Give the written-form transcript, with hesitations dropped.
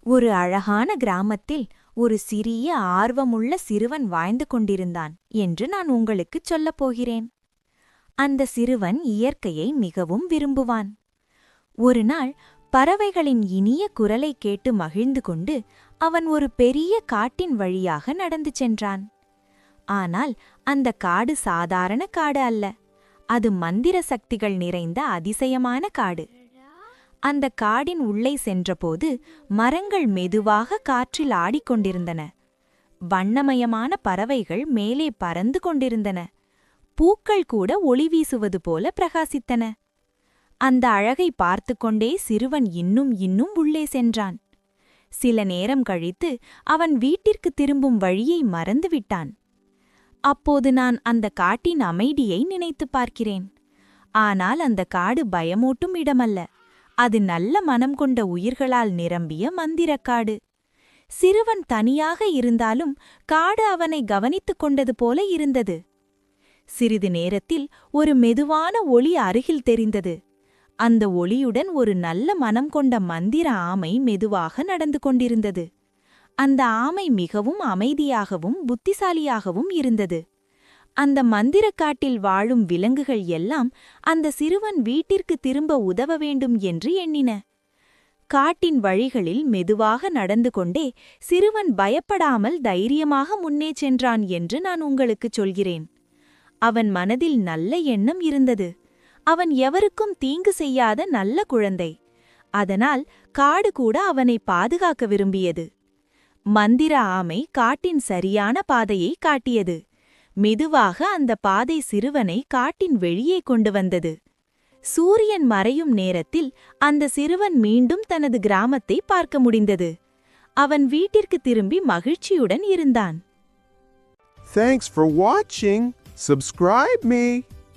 ஒரு அழகான கிராமத்தில் ஒரு சிறிய ஆர்வமுள்ள சிறுவன் வாழ்ந்து கொண்டிருந்தான் என்று நான் உங்களுக்குச் சொல்லப் போகிறேன். அந்த சிறுவன் இயற்கையை மிகவும் விரும்புவான். ஒருநாள் பறவைகளின் இனிய குரலைக் கேட்டு மகிழ்ந்து கொண்டு அவன் ஒரு பெரிய காட்டின் வழியாக நடந்து சென்றான். ஆனால் அந்த காடு சாதாரண காடு அல்ல, அது மந்திர சக்திகள் நிறைந்த அதிசயமான காடு. அந்த காடின் உள்ளே சென்றபோது மரங்கள் மெதுவாக காற்றில் ஆடிக்கொண்டிருந்தன. வண்ணமயமான பறவைகள் மேலே பறந்து கொண்டிருந்தன. பூக்கள் கூட ஒளி வீசுவது போல பிரகாசித்தன. அந்த அழகை பார்த்து கொண்டே சிறுவன் இன்னும் இன்னும் உள்ளே சென்றான். சில நேரம் கழித்து அவன் வீட்டிற்கு திரும்பும் வழியை மறந்துவிட்டான். அப்போது நான் அந்த காட்டின் அமைதியை நினைத்துப் பார்க்கிறேன். ஆனால் அந்த காடு பயமூட்டும் இடமல்ல, அது நல்ல மனம் கொண்ட உயிர்களால் நிரம்பிய மந்திரக்காடு. சிறுவன் தனியாக இருந்தாலும் காடு அவனை கவனித்துக் கொண்டது போல இருந்தது. சிறிது நேரத்தில் ஒரு மெதுவான ஒளி அருகில் தெரிந்தது. அந்த ஒளியுடன் ஒரு நல்ல மனம் கொண்ட மந்திர ஆமை மெதுவாக நடந்து கொண்டிருந்தது. அந்த ஆமை மிகவும் அமைதியாகவும் புத்திசாலியாகவும் இருந்தது. அந்த மந்திரக்காட்டில் வாழும் விலங்குகள் எல்லாம் அந்த சிறுவன் வீட்டிற்கு திரும்ப உதவ வேண்டும் என்று எண்ணின. காட்டின் வழிகளில் மெதுவாக நடந்து கொண்டே சிறுவன் பயப்படாமல் தைரியமாக முன்னே சென்றான் என்று நான் உங்களுக்குச் சொல்கிறேன். அவன் மனதில் நல்ல எண்ணம் இருந்தது. அவன் எவருக்கும் தீங்கு செய்யாத நல்ல குழந்தை. அதனால் காடு கூட அவனை பாதுகாக்க விரும்பியது. மந்திர ஆமை காட்டின் சரியான பாதையை காட்டியது. மெதுவாக அந்த பாதை சிறுவனை காட்டின் வெளியே கொண்டு வந்தது. சூரியன் மறையும் நேரத்தில் அந்த சிறுவன் மீண்டும் தனது கிராமத்தை பார்க்க முடிந்தது. அவன் வீட்டிற்கு திரும்பி மகிழ்ச்சியுடன் இருந்தான். Thanks for watching. Subscribe me.